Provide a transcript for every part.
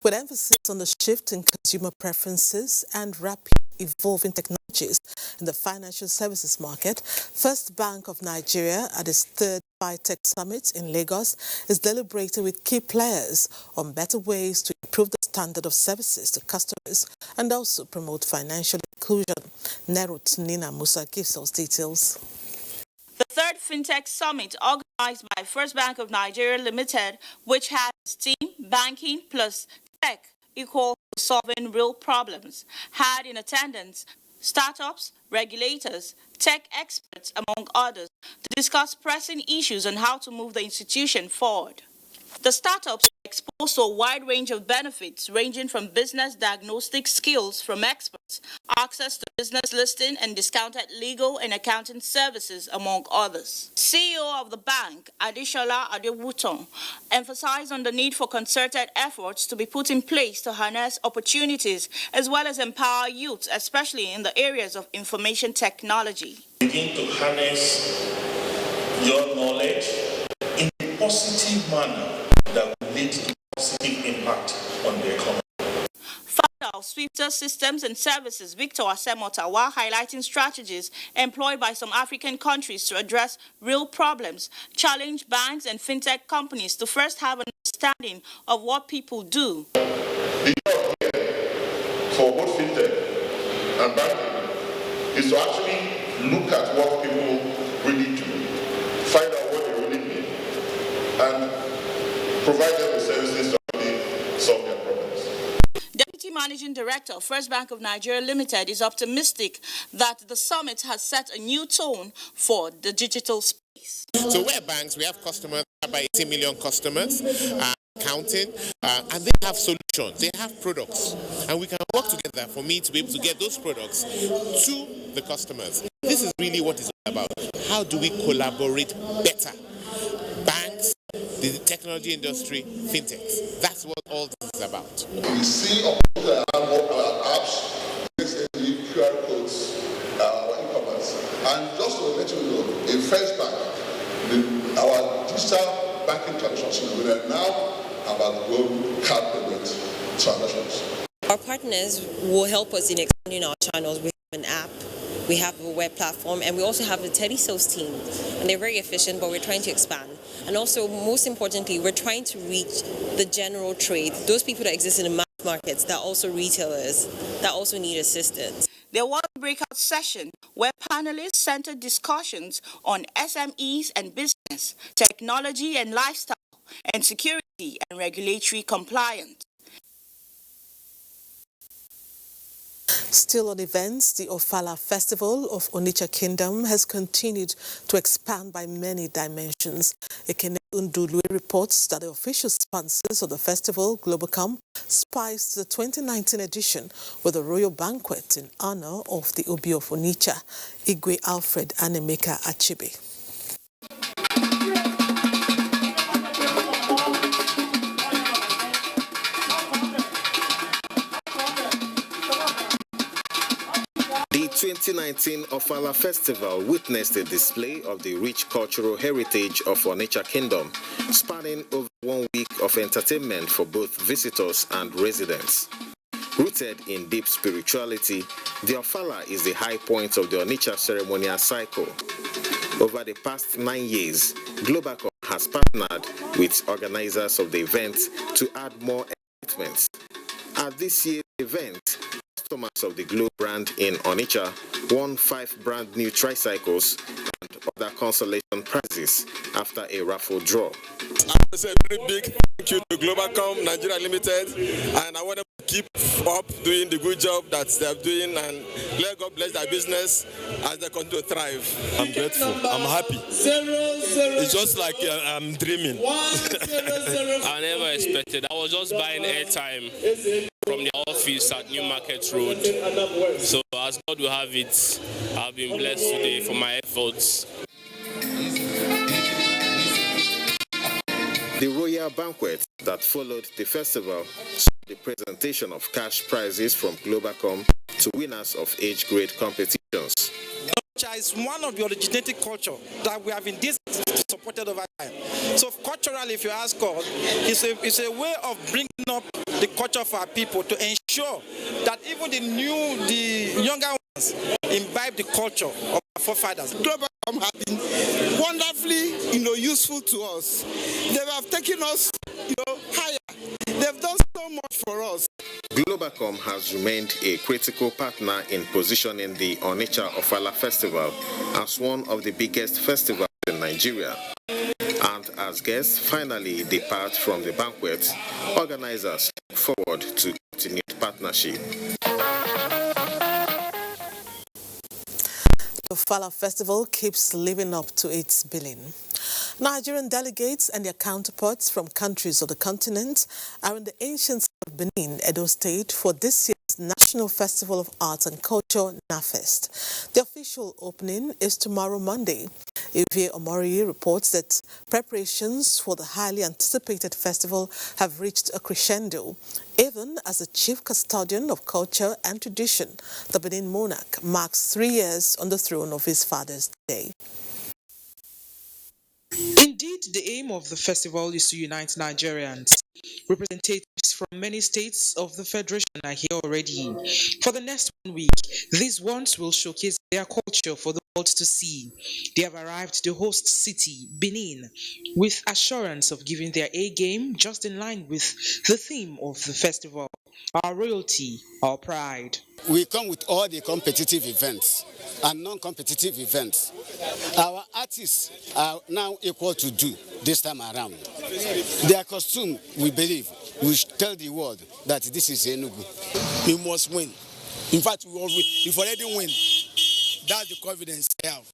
with emphasis on the shift in consumer preferences and rapid evolving technologies in the financial services market. First Bank of Nigeria, at its third FinTech Summit in Lagos, is deliberating with key players on better ways to improve the standard of services to customers and also promote financial inclusion. Nerut Nina Musa gives us details. The third FinTech Summit, organized by First Bank of Nigeria Limited, which has STEAM, banking plus tech equal to solving real problems, had in attendance startups, regulators, tech experts, among others, to discuss pressing issues on how to move the institution forward. The startups are exposed to a wide range of benefits, ranging from business diagnostic skills from experts, access to business listing and discounted legal and accounting services, among others. CEO of the bank, Adeshola Adewuton, emphasized on the need for concerted efforts to be put in place to harness opportunities as well as empower youth, especially in the areas of information technology. Begin to harness your knowledge in a positive manner that will lead to positive impact on the economy. Founder of Swifter Systems and Services, Victor Asemota, while highlighting strategies employed by some African countries to address real problems, challenged banks and fintech companies to first have an understanding of what people do. The job here for both fintech and banking is to actually look at what people really do, find out what they really need, and provide them with services to actually solve their problems. Deputy Managing Director of First Bank of Nigeria Limited is optimistic that the summit has set a new tone for the digital space. So we're banks, we have customers, about 80 million customers, counting, and they have solutions, they have products, and we can work together for me to be able to get those products to the customers. This is really what it's all about. How do we collaborate better? Banks, the technology industry, fintechs. That's what all this is about. We see our apps, QR codes, our e-commerce. And just to let you know, in First Bank, our digital banking transactions are now about global card payment transactions. Our partners will help us in expanding our channels. We have an app, we have a web platform, and we also have a telesales team. And they're very efficient, but we're trying to expand. And also, most importantly, we're trying to reach the general trade, those people that exist in the mass markets, that are also retailers, that also need assistance. There was a breakout session where panelists centered discussions on SMEs and business, technology and lifestyle, and security and regulatory compliance. Still on events, the Ofala Festival of Onitsha Kingdom has continued to expand by many dimensions. Ekene Undulue reports that the official sponsors of the festival, Globacom, spiced the 2019 edition with a royal banquet in honor of the Obi of Onitsha, Igwe Alfred Anemeka Achibe. The 2019 Ofala Festival witnessed a display of the rich cultural heritage of Onitsha Kingdom, spanning over 1 week of entertainment for both visitors and residents. Rooted in deep spirituality, the Ofala is the high point of the Onitsha ceremonial cycle. Over the past 9 years, Globacom has partnered with organizers of the event to add more excitement. At this year's event, customers of the Globe brand in Onitsha won 5 brand new tricycles and other consolation prizes after a raffle draw. I want to say a very big thank you to Globacom Nigeria Limited, and I want them to keep up doing the good job that they're doing, and let God bless their business as they continue to thrive. I'm grateful. I'm happy. It's just like I'm dreaming. I never expected. I was just buying airtime from the office at New Market Road. So as God will have it, I've been blessed today for my efforts. The royal banquet that followed the festival saw the presentation of cash prizes from Globacom to winners of age-grade competitions. Culture is one of the originating culture that we have been supported over time. So culturally, if you ask us, it's a way of bringing up the culture of our people to ensure that even the younger ones imbibe the culture of our forefathers. Globalcom have been wonderfully, useful to us. They have taken us, higher. They've done so much for us. Globalcom has remained a critical partner in positioning the Onitsha Ofala Festival as one of the biggest festivals in Nigeria. And as guests finally depart from the banquet, organizers look forward to continued partnership. The Ofala Festival keeps living up to its billing. Nigerian delegates and their counterparts from countries of the continent are in the ancient city of Benin, Edo State, for this year's National Festival of Arts and Culture, NAFEST. The official opening is tomorrow, Monday. Evie Omori reports that preparations for the highly anticipated festival have reached a crescendo, even as the chief custodian of culture and tradition, the Benin monarch, marks 3 years on the throne of his father's day. Indeed, the aim of the festival is to unite Nigerians. Representatives from many states of the Federation are here already. For the next 1 week, these ones will showcase their culture for the world to see. They have arrived to the host city, Benin, with assurance of giving their A-game just in line with the theme of the festival, our royalty, our pride. We come with all the competitive events and non-competitive events. Our artists are now equal to do this time around. Their costume, we believe, will tell the world that this is Enugu. We must win. In fact, we've already won. That's the confidence I have.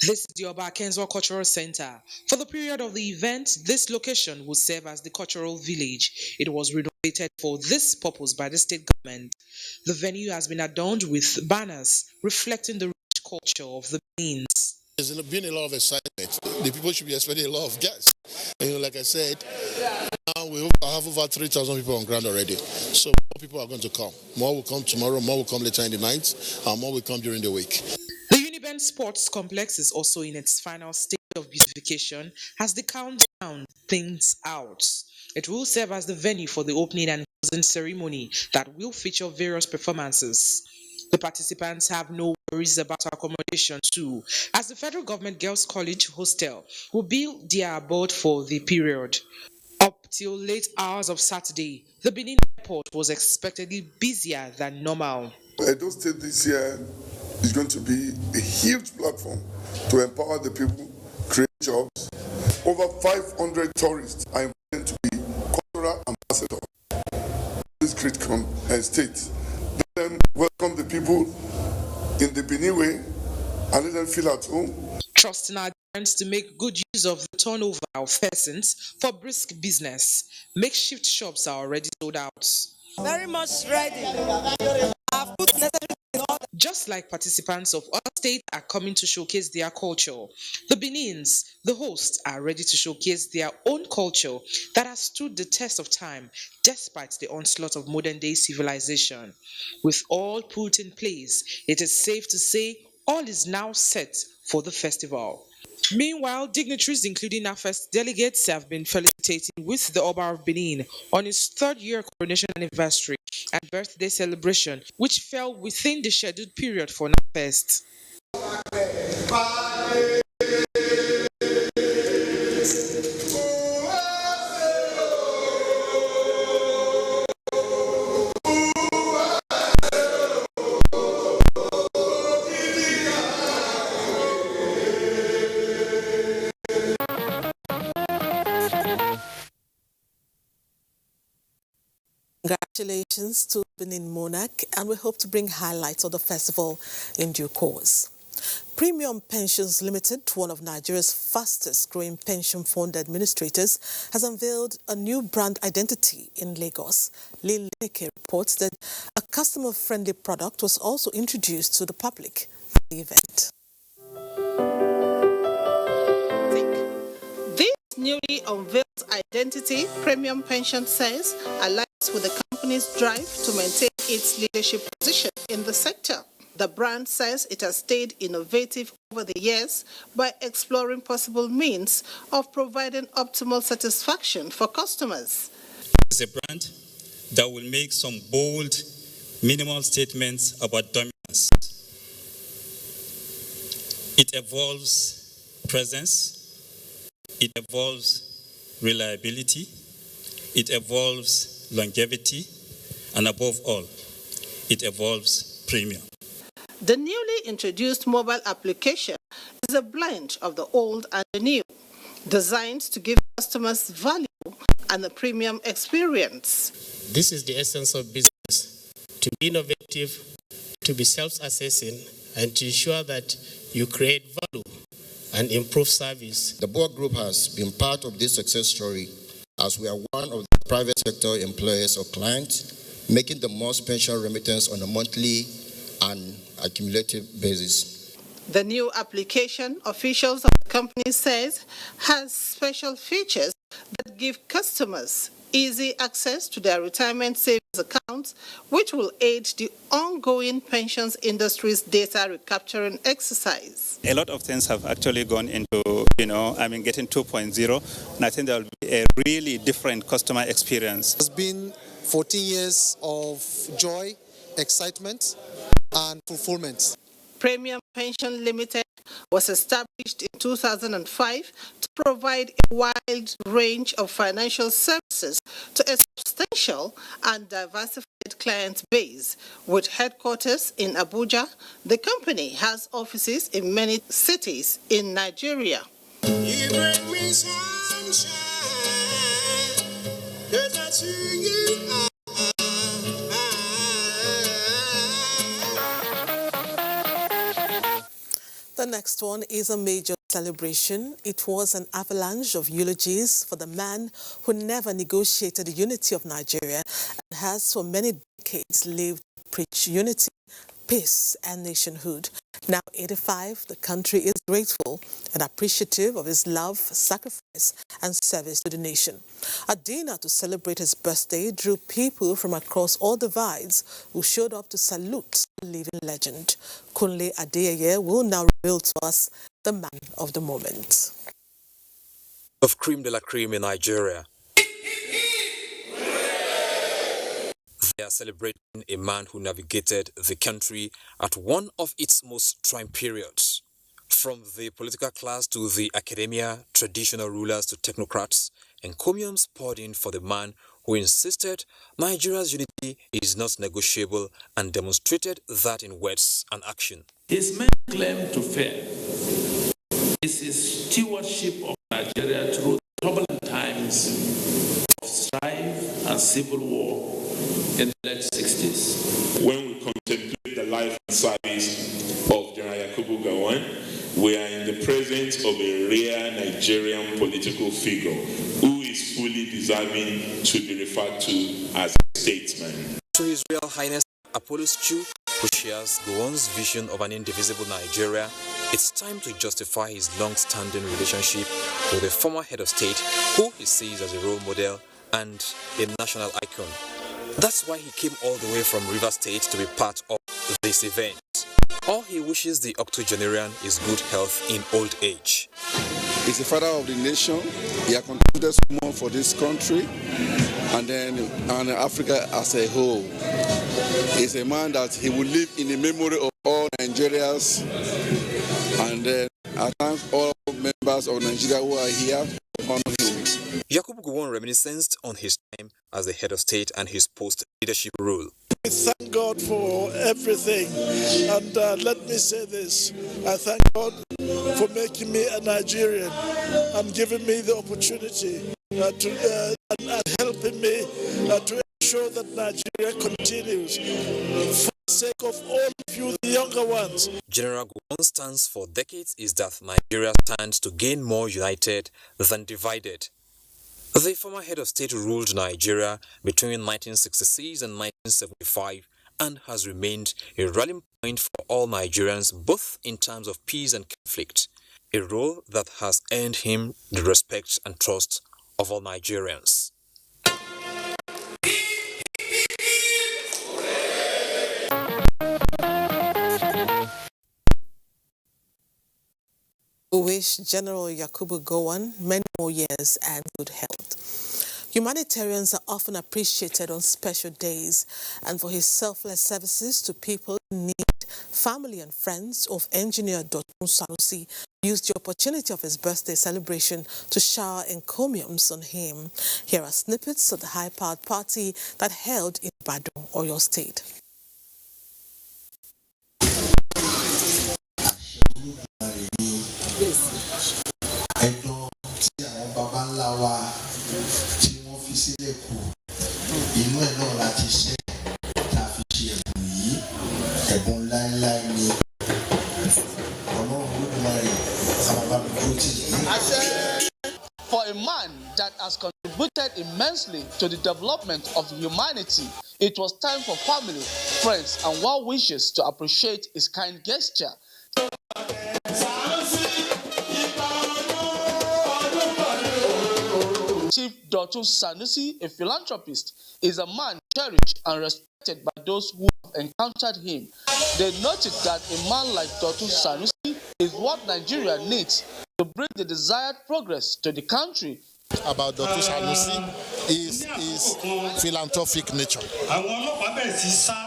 This is the Oba Akenzo Cultural Center. For the period of the event, this location will serve as the cultural village. It was renovated for this purpose by the state government. The venue has been adorned with banners reflecting the rich culture of the Benins. There's been a lot of excitement. The people should be expecting a lot of guests. Like I said, now we have over 3,000 people on ground already. So more people are going to come. More will come tomorrow, more will come later in the night, and more will come during the week. The Uniben Sports Complex is also in its final stage of beautification as they count down things out. It will serve as the venue for the opening and closing ceremony that will feature various performances. The participants have no worries about accommodation too, as the Federal Government Girls College Hostel will be their abode for the period. Up till late hours of Saturday, the Benin airport was expectedly busier than normal. Edo State this year is going to be a huge platform to empower the people, create jobs. Over 500 tourists are invited to be cultural ambassadors in this great state. Let them welcome the people in the Benin way and let them feel at home. Trusting Nigerians to make good use of the turnover of persons for brisk business, makeshift shops are already sold out. Very much ready. I've put necessary. Just like participants of other states are coming to showcase their culture, the Benins, the hosts, are ready to showcase their own culture that has stood the test of time despite the onslaught of modern-day civilization. With all put in place, it is safe to say all is now set for the festival. Meanwhile, dignitaries including NAFEST delegates have been felicitating with the Oba of Benin on his third-year coronation anniversary and birthday celebration, which fell within the scheduled period for NAFEST. Congratulations to Benin Monarch, and we hope to bring highlights of the festival in due course. Premium Pensions Limited, one of Nigeria's fastest growing pension fund administrators, has unveiled a new brand identity in Lagos. Lil Leneke reports that a customer-friendly product was also introduced to the public at the event. This newly unveiled identity, Premium Pension says, aligns with the company's drive to maintain its leadership position in the sector. The brand says it has stayed innovative over the years by exploring possible means of providing optimal satisfaction for customers. It's a brand that will make some bold, minimal statements about dominance. It evolves presence, it evolves reliability, it evolves longevity, and above all, it evolves premium. The newly introduced mobile application is a blend of the old and the new, designed to give customers value and a premium experience. This is the essence of business, to be innovative, to be self-assessing, and to ensure that you create value and improve service. The BOA Group has been part of this success story as we are one of the private sector employers or clients making the most pension remittance on a monthly and accumulative basis. The new application, officials of the company says, has special features that give customers easy access to their retirement savings accounts, which will aid the ongoing pensions industry's data recapturing exercise. A lot of things have actually gone into, getting 2.0, and I think there will be a really different customer experience. It's been 14 years of joy, excitement, and fulfillment. Premium Pension Limited was established in 2005 to provide a wide range of financial services to a substantial and diversified client base. With headquarters in Abuja, the company has offices in many cities in Nigeria. You bring me sunshine, 'cause I see you. The next one is a major celebration. It was an avalanche of eulogies for the man who never negotiated the unity of Nigeria and has for many decades lived to preach unity, peace, and nationhood. Now 85, the country is grateful and appreciative of his love, sacrifice, and service to the nation. A dinner to celebrate his birthday drew people from across all divides who showed up to salute the living legend. Kunle Adeyeye will now reveal to us the man of the moment. Of cream de la cream in Nigeria. They are celebrating a man who navigated the country at one of its most trying periods. From the political class to the academia, traditional rulers to technocrats, encomiums poured in for the man who insisted Nigeria's unity is not negotiable and demonstrated that in words and action. His main claim to fame is his stewardship of Nigeria through turbulent times of strife and civil war in the late 60s. When we contemplate the life and service of General Yakubu Gowon, we are in the presence of a rare Nigerian political figure who is fully deserving to be referred to as a statesman. To His Royal Highness Apollos Chu, who shares Gowon's vision of an indivisible Nigeria, it's time to justify his long-standing relationship with the former head of state, who he sees as a role model and a national icon. That's why he came all the way from Rivers State to be part of this event. All he wishes the octogenarian is good health in old age. He's the father of the nation. He has contributed so much for this country and Africa as a whole. He's a man that he will live in the memory of all Nigerians. And I thank all members of Nigeria who are here to honor him. Yakubu Gowon reminisced on his time as the head of state and his post-leadership role. I thank God for everything, and let me say this, I thank God for making me a Nigerian and giving me the opportunity and helping me to ensure that Nigeria continues for the sake of all of you, the younger ones. General Gowon's stance for decades is that Nigeria stands to gain more united than divided. The former head of state ruled Nigeria between 1966 and 1975 and has remained a rallying point for all Nigerians, both in terms of peace and conflict, a role that has earned him the respect and trust of all Nigerians. We wish General Yakubu Gowon many more years and good health. Humanitarians are often appreciated on special days, and for his selfless services to people in need, family and friends of engineer Dotun Sanusi used the opportunity of his birthday celebration to shower encomiums on him. Here are snippets of the high-powered party that held in Ibadan, Oyo State. For a man that has contributed immensely to the development of humanity, it was time for family, friends, and well-wishers to appreciate his kind gesture. Chief Dotun Sanusi, a philanthropist, is a man cherished and respected by those who have encountered him. They noted that a man like Dotun Sanusi is what Nigeria needs to bring the desired progress to the country. About Dr. Sanusi is philanthropic nature.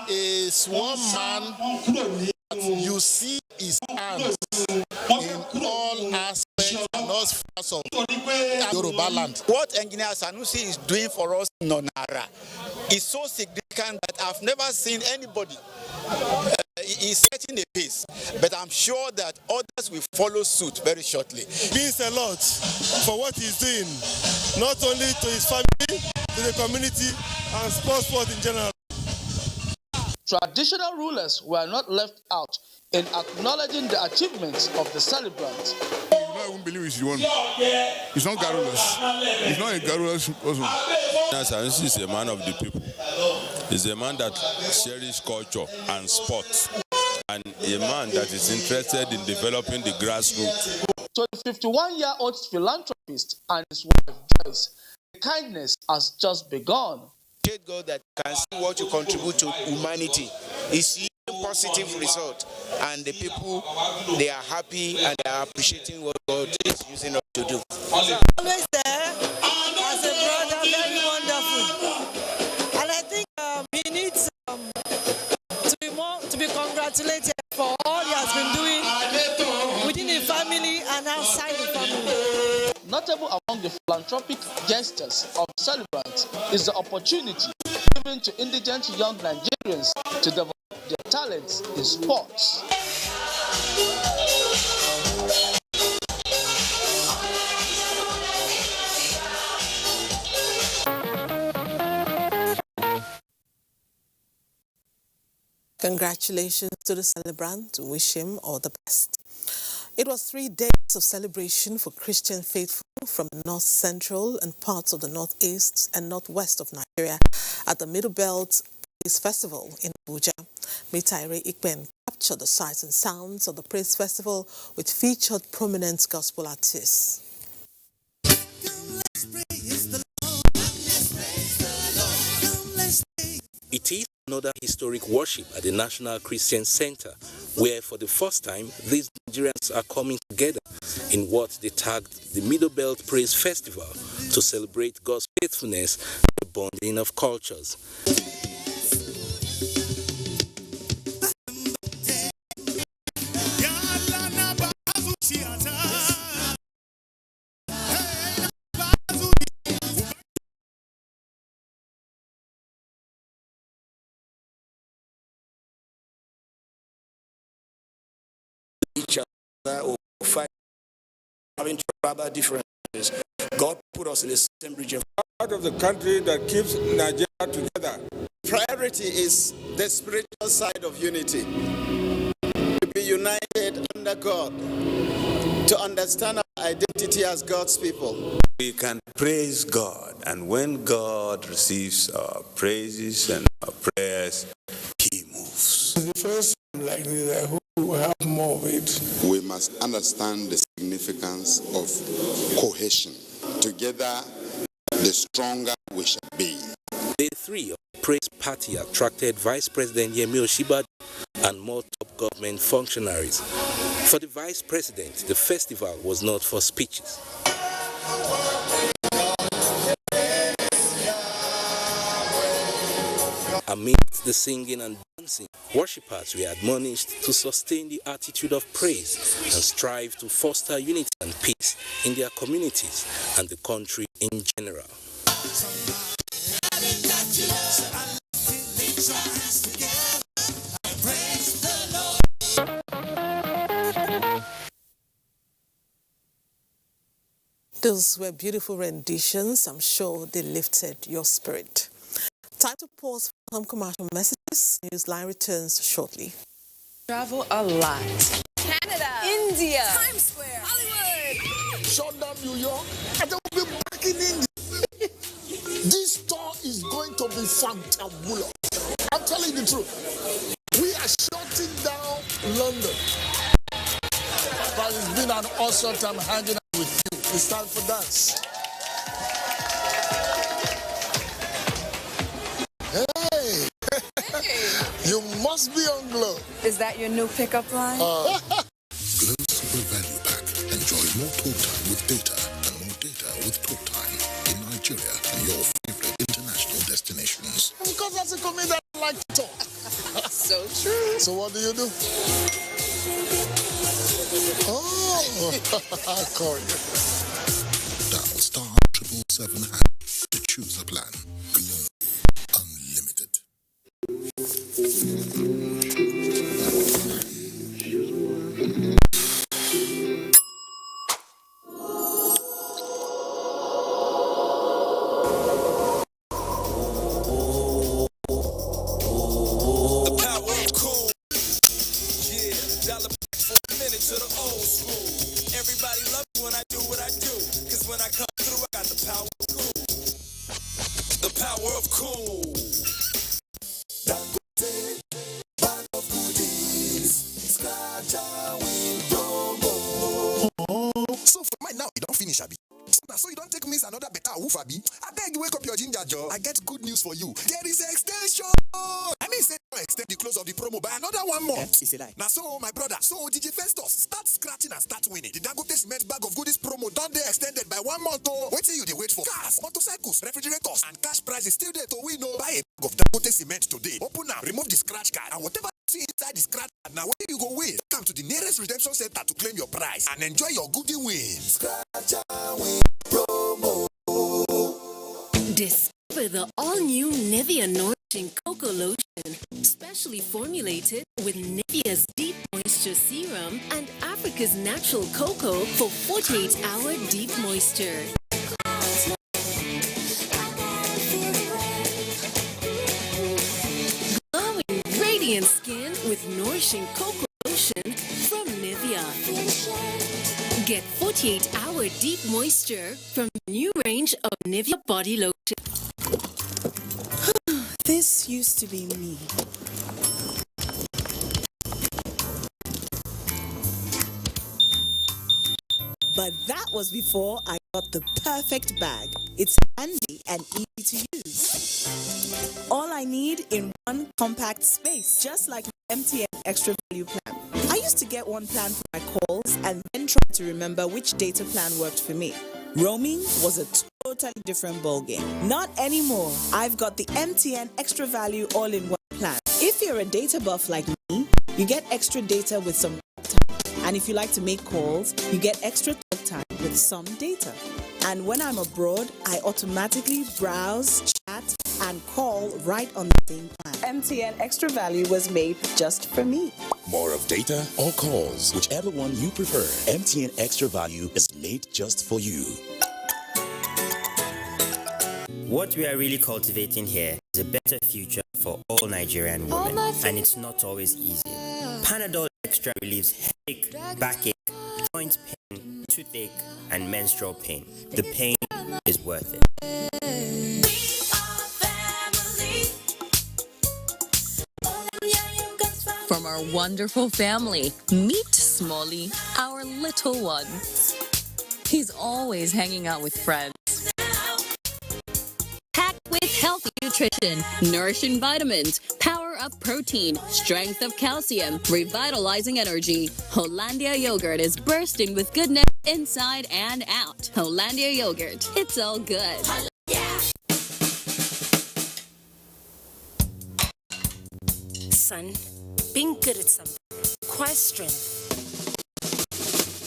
Is one man that you see his hands in all aspects and all parts of Yoruba land. What Engineer Sanusi is doing for us in Nonara is so significant that I've never seen anybody. He's setting a pace, but I'm sure that others will follow suit very shortly. He means a lot for what he's doing, not only to his family, to the community, and sport in general. Traditional rulers were not left out in acknowledging the achievements of the celebrant. I won't believe it's the one. He's not garrulous. He's not a garrulous person. Sanusi is a man of the people. He's a man that cherishes culture and sports, and a man that is interested in developing the grassroots. To the 51-year-old philanthropist and his wife Joyce, the kindness has just begun. God that can see what you contribute to humanity is a positive result, and the people, they are happy and they are appreciating what God is using us to do. Always there as a brother, very wonderful, and I think he needs to be congratulated for all he has been doing within the family and outside the family. Notable among the philanthropic gestures of celebrants is the opportunity given to indigent young Nigerians to develop their talents in sports. Congratulations to the celebrant. Wish him all the best. It was 3 days of celebration for Christian faithful from the North Central and parts of the Northeast and Northwest of Nigeria at the Middle Belt Praise Festival in Abuja. Mitaire Ikpen captured the sights and sounds of the Praise Festival with featured prominent gospel artists. It is another historic worship at the National Christian Center, where for the first time these Nigerians are coming together in what they tagged the Middle Belt Praise Festival to celebrate God's faithfulness and the bonding of cultures. Each other or fight, having tribal differences. God put us in the same region. Part of the country that keeps Nigeria together. Priority is the spiritual side of unity. To be united under God, to understand our identity as God's people. We can praise God, and when God receives our praises and our prayers, He moves. It's the first time like this, I hope we will have more of it. We must understand the significance of cohesion. Together, the stronger we shall be. Day 3 of the Praise Party attracted Vice President Yemi Osinbajo and more top government functionaries. For the Vice President, the festival was not for speeches. Amidst the singing and dancing, worshippers were admonished to sustain the attitude of praise and strive to foster unity and peace in their communities and the country in general. Those were beautiful renditions. I'm sure they lifted your spirit. Time to pause for some commercial messages. Newsline returns shortly. Travel a lot. Canada, India, Times Square, Hollywood. Shut down New York, and they will be back in India. This tour is going to be fantabulous. I'm telling you the truth. We are shutting down London. But it's been an awesome time hanging out with you. It's time for dance. Hey! You must be on Glow. Is that your new pickup line? Glow Super Value Pack. Enjoy more talk time with data and more data with talk time in Nigeria and your favorite international destinations. Because that's a comedian that I like to talk. So true. So what do you do? Oh, I call you. Dial *777# to choose a plan. Glow Unlimited. To the old school. Everybody love me when I do what I do. Cause when I come through, I got the power of cool. The power of cool. Bag of goodies. Scratch and win promo. So for mine now, you don't finish, Abi. So you don't take me another better woof, Abi. I beg you, wake up your ginger jaw. I get good news for you. There is an extension. I mean, say extend the close of the promo by another 1 month. It's a lie. Now, so my brother, so DJ Festus, start scratching and start winning. The Dangote Cement bag of goodies promo done they extended by 1 month. Oh, wait till you they wait for cars, motorcycles, refrigerators, and cash prizes still there to win. Oh, buy a bag of Dangote Cement today. Open now, remove the scratch card, and whatever you see inside the scratch card, now where you go win? Come to the nearest redemption center to claim your prize and enjoy your goodie win. Scratch and win promo. Discover the all-new Nivea Nourishing Cocoa Lotion, specially formulated with Nivea's Deep Moisture Serum and Africa's natural cocoa for 48-hour deep moisture. Glowing, radiant skin with nourishing cocoa lotion from Nivea. Get 48-hour deep moisture from the new range of Nivea body lotion. This used to be me. But that was before I got the perfect bag. It's handy and easy to use. All I need in one compact space, just like my MTN Extra Value plan. I used to get one plan for my calls and then try to remember which data plan worked for me. Roaming was a totally different ballgame. Not anymore. I've got the MTN Extra Value all-in-one plan. If you're a data buff like me, you get extra data with some talk time. And if you like to make calls, you get extra talk time with some data. And when I'm abroad, I automatically browse, chat, and call right on the same plan. MTN Extra Value was made just for me. More of data or calls, whichever one you prefer. MTN Extra Value is made just for you. What we are really cultivating here is a better future for all Nigerian women, and it's not always easy. Panadol Extra relieves headache, backache, joint pain, toothache, and menstrual pain. The pain is worth it. From our wonderful family, meet Smalley, our little one. He's always hanging out with friends. Packed with healthy nutrition, nourishing vitamins, power up protein, strength of calcium, revitalizing energy. Hollandia yogurt is bursting with goodness inside and out. Hollandia yogurt, it's all good. son, being good at something requires strength.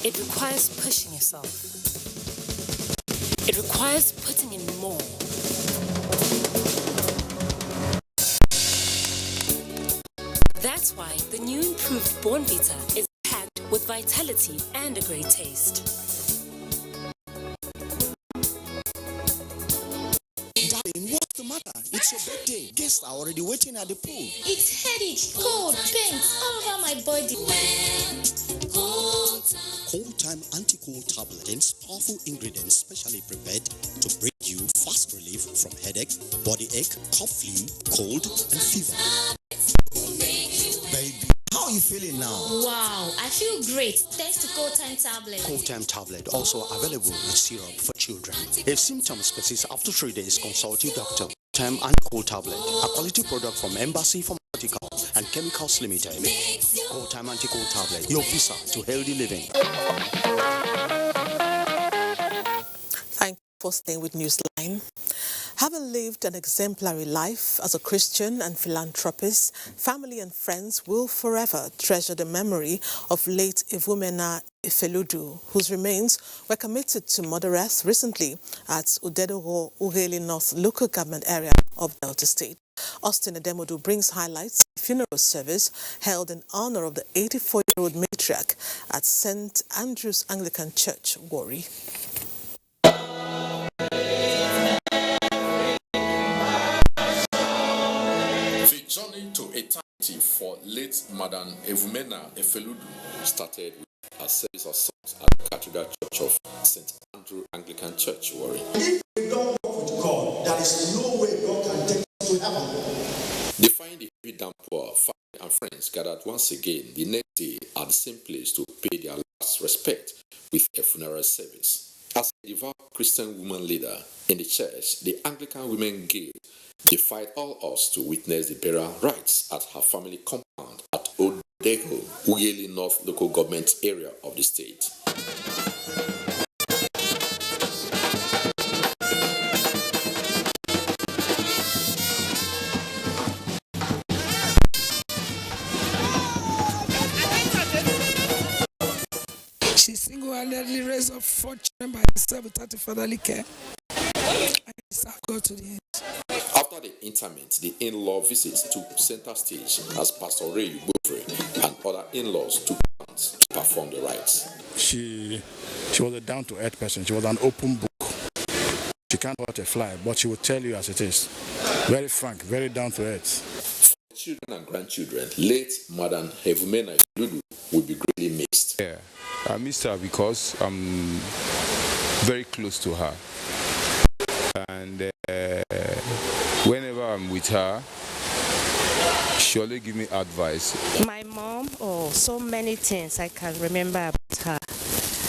It requires pushing yourself. It requires putting in more. That's why the new improved Bornvita is packed with vitality and a great taste. Darling, what's the matter? It's your birthday. Guests are already waiting at the pool. It's headache, cold, pains all over my body. Cold Time Anti-Cold Tablet and powerful ingredients specially prepared to bring you fast relief from headache, body ache, cough, flu, cold, and fever. Baby, how are you feeling now? Wow, I feel great thanks to Cold Time tablet. Cold Time tablet also available with syrup for children. If symptoms persist after 3 days, consult your doctor. Time Anti-Cold Tablet, a quality product from Embassy Pharmaceuticals and Chemicals Limited. Cold Time Anti-Cold Tablet, your visa to healthy living. Thank you for staying with Newsline. Having lived an exemplary life as a Christian and philanthropist, family and friends will forever treasure the memory of late Evumena Ifeludu, whose remains were committed to Mother Earth recently at Udedoro Ugeli North local government area of Delta State. Austin Ademodu brings highlights of the funeral service held in honor of the 84-year-old matriarch at St. Andrew's Anglican Church, Warri. The journey to eternity for late Madam Evumena Ifeludu started with a service of songs at the Cathedral Church of St. Andrew Anglican Church, Warri. If we don't walk with God, there is no way God can take us to heaven. Defying the heavy downpour, family and friends gathered once again the next day at the same place to pay their last respect with a funeral service. As a devout Christian woman leader in the church, the Anglican Women Guild defied all odds to witness the burial rites at her family compound at Odego, Ugeli North local government area of the state. She single-handedly raised up 4 children by herself without a fatherly care. I serve God to the end. After the interment, the in-law visits took center stage as Pastor Ray Ubofre and other in-laws took part to perform the rites. She was a down-to-earth person. She was an open book. She can't hurt a fly, but she will tell you as it is. Very frank, very down-to-earth. For children and grandchildren, late Madam Evumena Ifeludu will be greatly missed. Yeah, I missed her because I'm very close to her. And whenever I'm with her, she always gives me advice. My mom, so many things I can remember about her.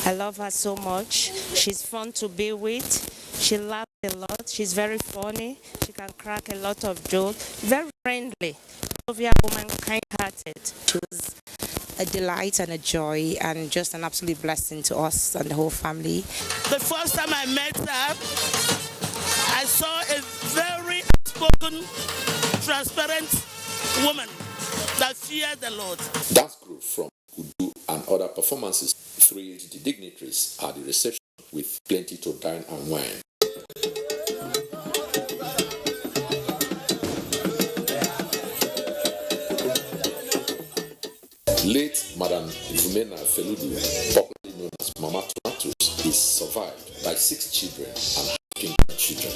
I love her so much. She's fun to be with. She laughs a lot. She's very funny. She can crack a lot of jokes. Very friendly. Jovial woman, kind-hearted. She was a delight and a joy and just an absolute blessing to us and the whole family. The first time I met her, I saw a very outspoken, transparent woman that feared the Lord. Dance group from Udu and other performances thrilled the dignitaries at the reception with plenty to dine and wine. Late Madam Evumena Ifeludu, popularly known as Mama Tomatoes, is survived by 6 children and 15 grandchildren.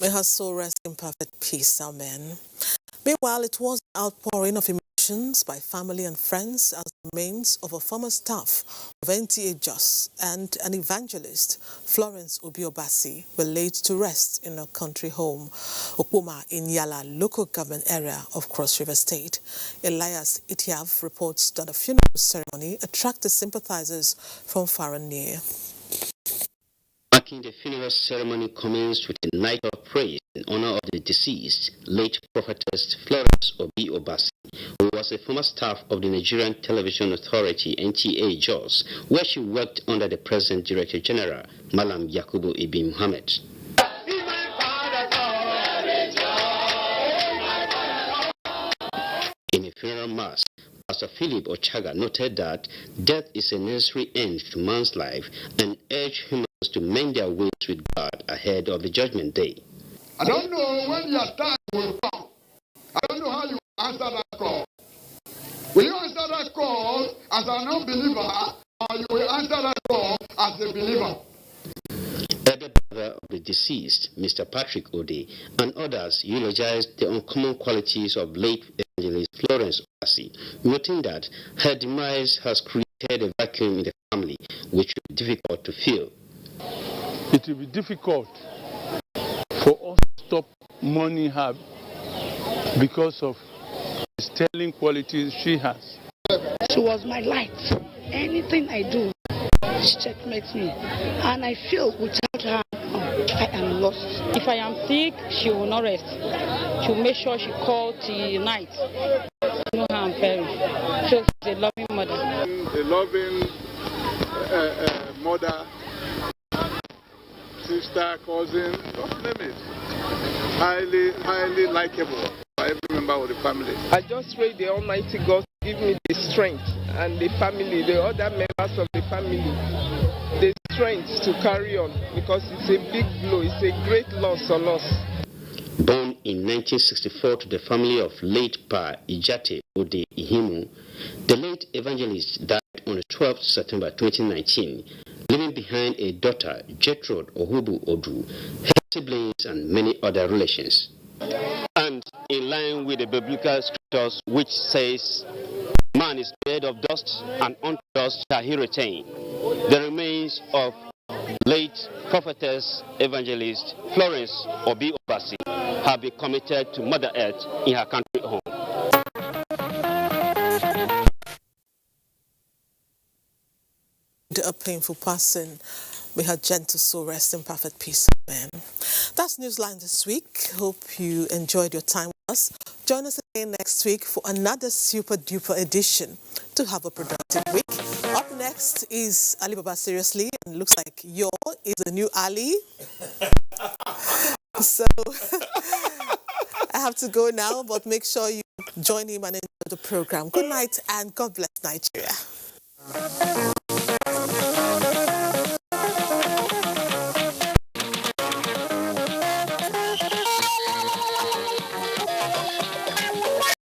May her soul rest in perfect peace. Amen. Meanwhile, it was an outpouring of emotions by family and friends as the remains of a former staff of NTA Jos and an evangelist, Florence Obiobasi, were laid to rest in her country home, Okpoma in Yala local government area of Cross River State. Elias Itiav reports that the funeral ceremony attracted sympathizers from far and near. marking the funeral ceremony commenced with a night of praise in honor of the deceased, late prophetess Florence Obi Obasi, who was a former staff of the Nigerian Television Authority, NTA Jos, where she worked under the President Director General, Malam Yakubu Ibn Muhammad. In a funeral mass, Pastor Philip Ochaga noted that death is a necessary end to man's life and urged humans to mend their ways with God ahead of the judgment day. I don't know when your time will come. I don't know how you answer that call. Will you answer that call as an unbeliever, or you will answer that call as a believer? Elder brother of the deceased, Mr. Patrick Ode, and others eulogized the uncommon qualities of late evangelist Florence Obasi, noting that her demise has created a vacuum in the family which will be difficult to fill. It will be difficult for us to stop mourning her because of the sterling qualities she has. She was my light. Anything I do, she checkmates me. And I feel without her, I am lost. If I am sick, she will not rest. She will make sure she calls till night. You know how I'm faring. She's a loving mother. A loving mother, sister, cousin, don't name it. Highly likable by every member of the family. I just pray the Almighty God to give me the strength and the family, the other members of the family, the strength to carry on, because it's a big blow, it's a great loss on us. Born in 1964 to the family of late Pa Ijate Ode Ihimu, the late evangelist died on the 12th September 2019, leaving behind a daughter, Gertrude Ohubu Odu, her siblings, and many other relations. And in line with the biblical scriptures, which says, "Man is made of dust, and unto dust shall he return," the remains of late prophetess evangelist Florence Obi Obasi have been committed to Mother Earth in her country home. A painful person, may her gentle soul rest in perfect peace. Amen. That's Newsline this week. Hope you enjoyed your time with us. Join us again next week for another super duper edition. To have a productive week. Up next is Ali Baba Seriously, and looks like Yo is the new Ali. So I have to go now, but make sure you join him and enjoy the program. Good night and God bless Nigeria.